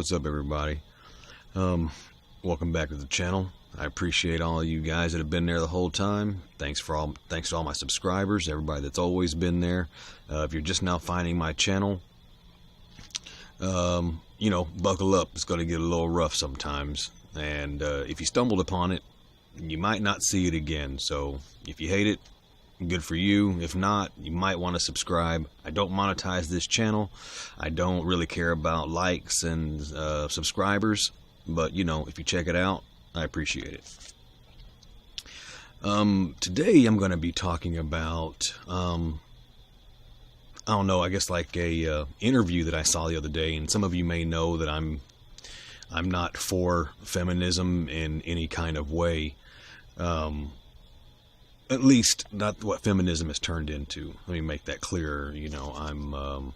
What's up, everybody? Welcome back to the channel. I appreciate all of you guys that have been there the whole time. Thanks to all my subscribers, everybody that's always been there. If you're just now finding my channel, buckle up. It's going to get a little rough sometimes. And if you stumbled upon it, you might not see it again. So if you hate it, good for you. If not, you might want to subscribe. I don't monetize this channel. I don't really care about likes and subscribers, but if you check it out, I appreciate it. Today I'm going to be talking about I guess like a interview that I saw the other day, and some of you may know that I'm not for feminism in any kind of way. At least not what feminism has turned into. Let me make that clear. I'm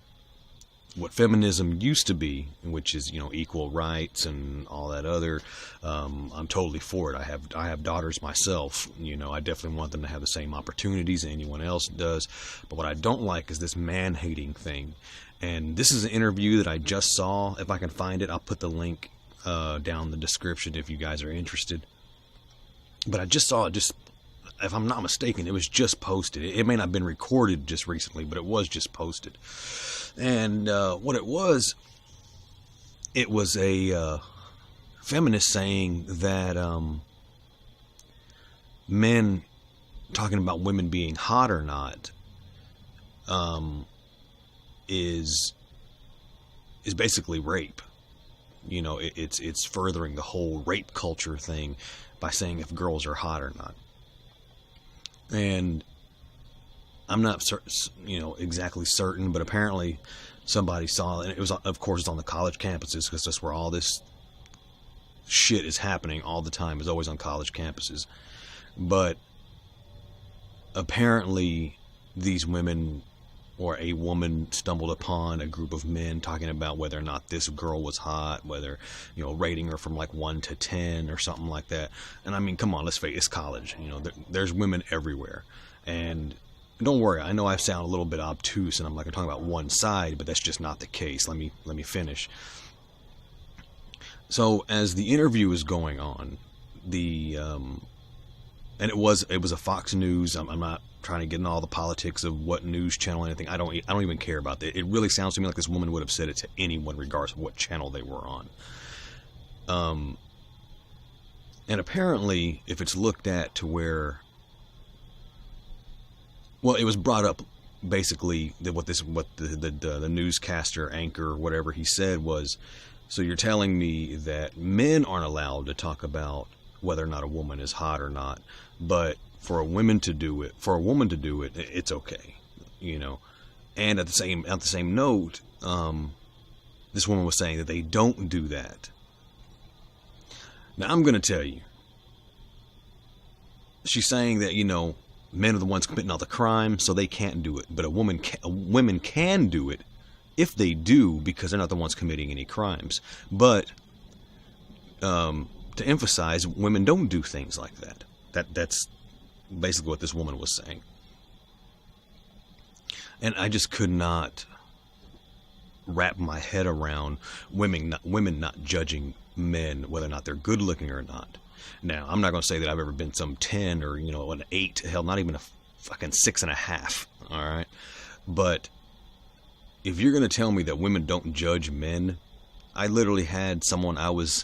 what feminism used to be, which is equal rights and all that other. I'm totally for it. I have daughters myself. I definitely want them to have the same opportunities anyone else does. But what I don't like is this man-hating thing. And this is an interview that I just saw. If I can find it, I'll put the link down in the description if you guys are interested. But I just saw it. If I'm not mistaken, it was just posted. It may not have been recorded just recently, but it was just posted. And what it was a feminist saying that men talking about women being hot or not is basically rape. It's furthering the whole rape culture thing by saying if girls are hot or not. And I'm not exactly certain, but apparently somebody saw it. And it was, of course, it's on the college campuses, because that's where all this shit is happening all the time. It's always on college campuses. But apparently these women, or a woman, stumbled upon a group of men talking about whether or not this girl was hot, whether, rating her from like 1 to 10 or something like that. And I mean, come on, let's face it, it's college. There's women everywhere. And don't worry, I know I sound a little bit obtuse and I'm talking about one side, but that's just not the case. Let me finish. So as the interview is going on, and it was a Fox News. I'm not trying to get into all the politics of what news channel or anything. I don't even care about that. It really sounds to me like this woman would have said it to anyone, regardless of what channel they were on. And apparently, if it's looked at to where, well, it was brought up basically that what the newscaster, anchor, whatever he said was, so you're telling me that men aren't allowed to talk about whether or not a woman is hot or not, but for a woman to do it, it's okay, And at the same note, this woman was saying that they don't do that. Now I'm going to tell you, she's saying that men are the ones committing all the crime, so they can't do it, but women can do it if they do, because they're not the ones committing any crimes. But to emphasize, women don't do things like that. That's basically what this woman was saying. And I just could not wrap my head around women not judging men, whether or not they're good looking or not. Now, I'm not going to say that I've ever been some 10 or, an 8, hell, not even a fucking 6.5, all right? But if you're going to tell me that women don't judge men, I literally had someone I was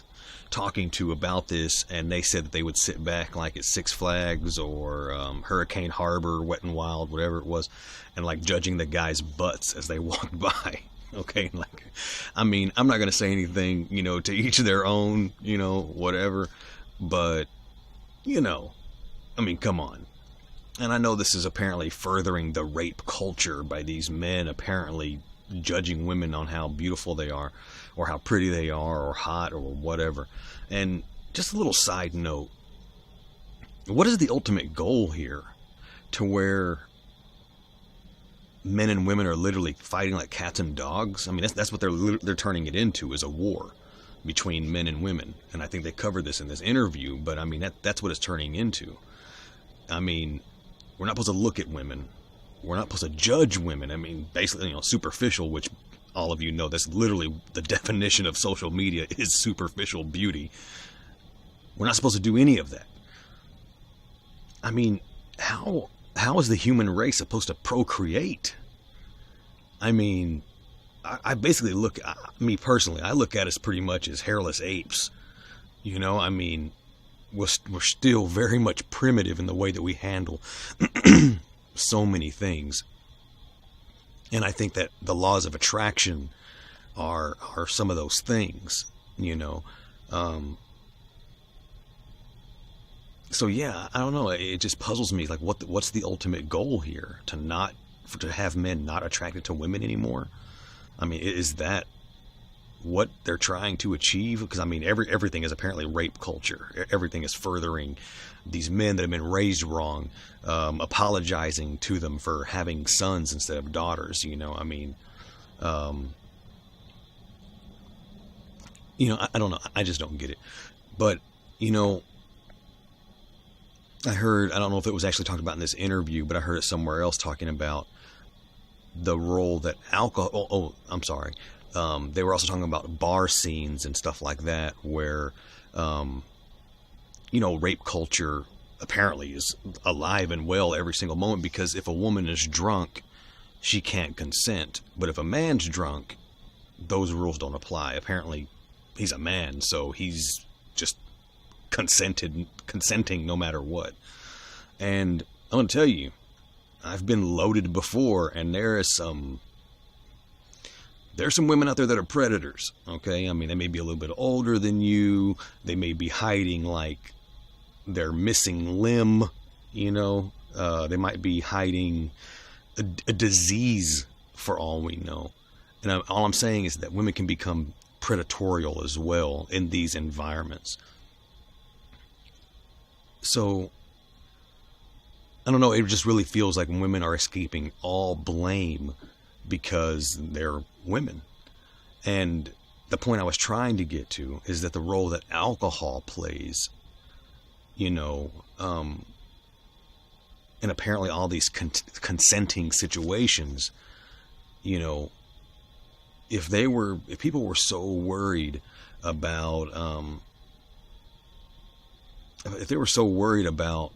talking to about this, and they said that they would sit back like at Six Flags or Hurricane Harbor, Wet n Wild, whatever it was, and like judging the guys' butts as they walked by. Okay, I'm not going to say anything, to each their own, whatever, but, come on. And I know this is apparently furthering the rape culture by these men apparently judging women on how beautiful they are, or how pretty they are, or hot, or whatever. And just a little side note, what is the ultimate goal here? To where men and women are literally fighting like cats and dogs? I mean, that's what they're turning it into, is a war between men and women. And I think they covered this in this interview, but I mean, that's what it's turning into. I mean, we're not supposed to look at women. We're not supposed to judge women. I mean, basically, superficial, which all of you know that's literally the definition of social media is superficial beauty. We're not supposed to do any of that. I mean, how is the human race supposed to procreate? I mean, I basically me personally, I look at us pretty much as hairless apes. You know, I mean, we're still very much primitive in the way that we handle so many things. And I think that the laws of attraction are some of those things, you know. So yeah, I don't know. It just puzzles me. Like, what's the ultimate goal here? To have men not attracted to women anymore? I mean, is that what they're trying to achieve? Because I mean, everything is apparently rape culture. Everything is furthering these men that have been raised wrong, apologizing to them for having sons instead of daughters. You know, I mean, you know, I don't know. I just don't get it. But you know, I don't know if it was actually talked about in this interview, but I heard it somewhere else talking about the role that alcohol, I'm sorry. They were also talking about bar scenes and stuff like that, where, you know, rape culture apparently is alive and well every single moment, because if a woman is drunk, she can't consent. But if a man's drunk, those rules don't apply. Apparently, he's a man, so he's just consenting no matter what. And I'm going to tell you, I've been loaded before, and there's some women out there that are predators, okay? I mean, they may be a little bit older than you. They may be hiding, like, their missing limb, you know? They might be hiding a disease, for all we know. And all I'm saying is that women can become predatorial as well in these environments. So, I don't know, it just really feels like women are escaping all blame because they're women. And the point I was trying to get to is that the role that alcohol plays, you know, and apparently all these consenting situations, you know, if people were so worried about, if they were so worried about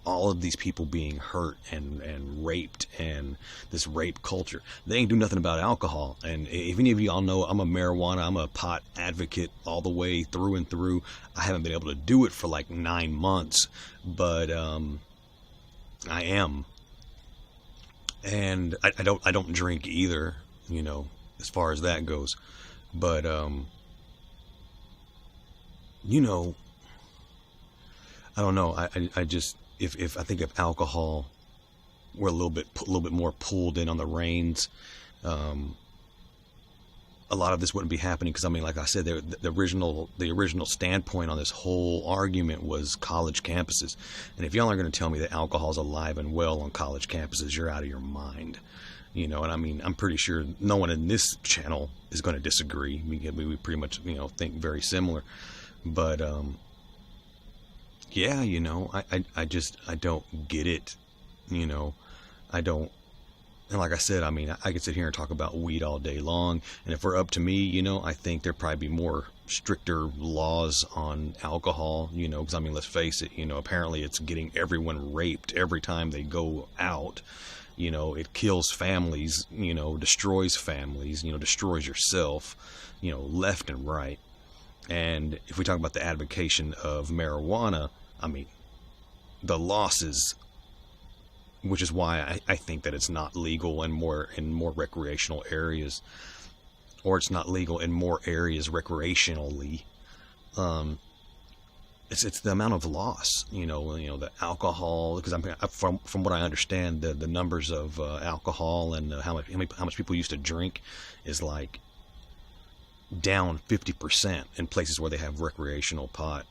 all of these people being hurt and raped and this rape culture, they ain't do nothing about alcohol. And if any of y'all know, I'm a pot advocate all the way through and through. I haven't been able to do it for like 9 months, but I am. And I don't drink either, you know, as far as that goes. But you know, I don't know. I just, if I think if alcohol were a little bit more pulled in on the reins, a lot of this wouldn't be happening. Because I mean, like I said, the original standpoint on this whole argument was college campuses. And if y'all are going to tell me that alcohol is alive and well on college campuses, you're out of your mind. You know, and I mean, I'm pretty sure no one in this channel is going to disagree. We pretty much, you know, think very similar. But yeah, you know, I don't get it, you know, I don't. And like I said, I mean, I could sit here and talk about weed all day long, and if we're up to me, you know, I think there'd probably be more stricter laws on alcohol, you know, because I mean, let's face it, you know, apparently it's getting everyone raped every time they go out. You know, it kills families, you know, destroys families, you know, destroys yourself, you know, left and right. And if we talk about the advocacy of marijuana, I mean, the losses, which is why I think that it's not legal in more recreational areas, or it's not legal in more areas recreationally. It's the amount of loss, you know, the alcohol, because from what I understand, the numbers of alcohol and how much people used to drink is like down 50% in places where they have recreational pot.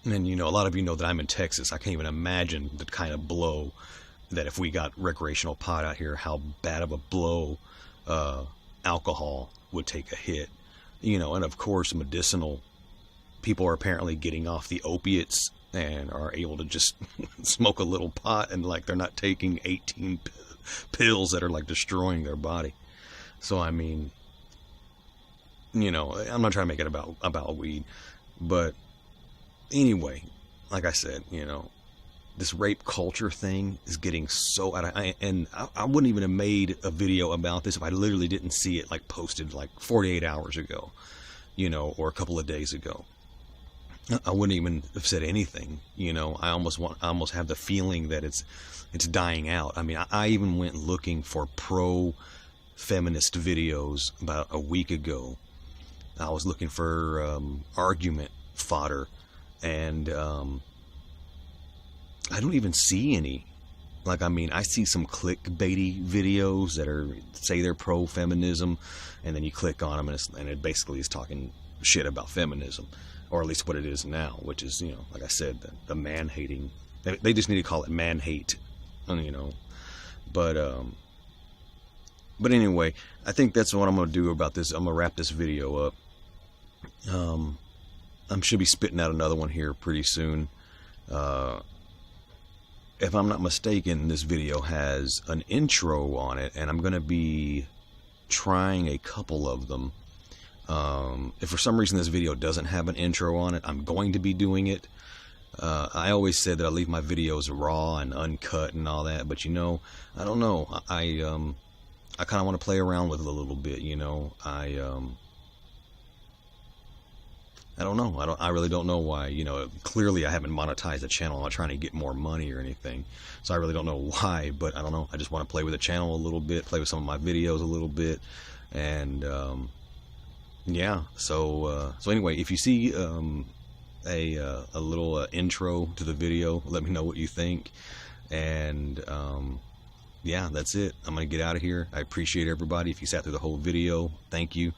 And, you know, a lot of you know that I'm in Texas. I can't even imagine the kind of blow that if we got recreational pot out here, how bad of a blow alcohol would take a hit. You know, and of course, medicinal people are apparently getting off the opiates and are able to just smoke a little pot, and like they're not taking 18 pills that are like destroying their body. So I mean, you know, I'm not trying to make it about weed, but anyway, like I said, you know, this rape culture thing is getting so out of, I wouldn't even have made a video about this if I literally didn't see it like posted like 48 hours ago, you know, or a couple of days ago. I wouldn't even have said anything, you know. I almost have the feeling that it's dying out. I mean, I even went looking for pro-feminist videos about a week ago. I was looking for argument fodder, and I don't even see any. Like, I mean, I see some clickbaity videos that say they're pro-feminism, and then you click on them, and it basically is talking shit about feminism, or at least what it is now, which is, you know, like I said, the man-hating. They just need to call it man-hate, you know. But anyway, I think that's what I'm going to do about this. I'm going to wrap this video up. I should be spitting out another one here pretty soon. If I'm not mistaken, this video has an intro on it, and I'm going to be trying a couple of them. If for some reason this video doesn't have an intro on it, I'm going to be doing it. I always said that I leave my videos raw and uncut and all that, but you know, I don't know. I kind of want to play around with it a little bit, you know. I don't know. I really don't know why. You know, clearly I haven't monetized the channel. I'm not trying to get more money or anything, so I really don't know why. But I don't know. I just want to play with the channel a little bit, play with some of my videos a little bit, and yeah. So anyway, if you see a little intro to the video, let me know what you think. And yeah, that's it. I'm gonna get out of here. I appreciate everybody. If you sat through the whole video, thank you.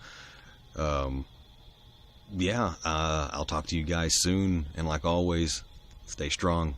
Yeah, I'll talk to you guys soon, and like always, stay strong.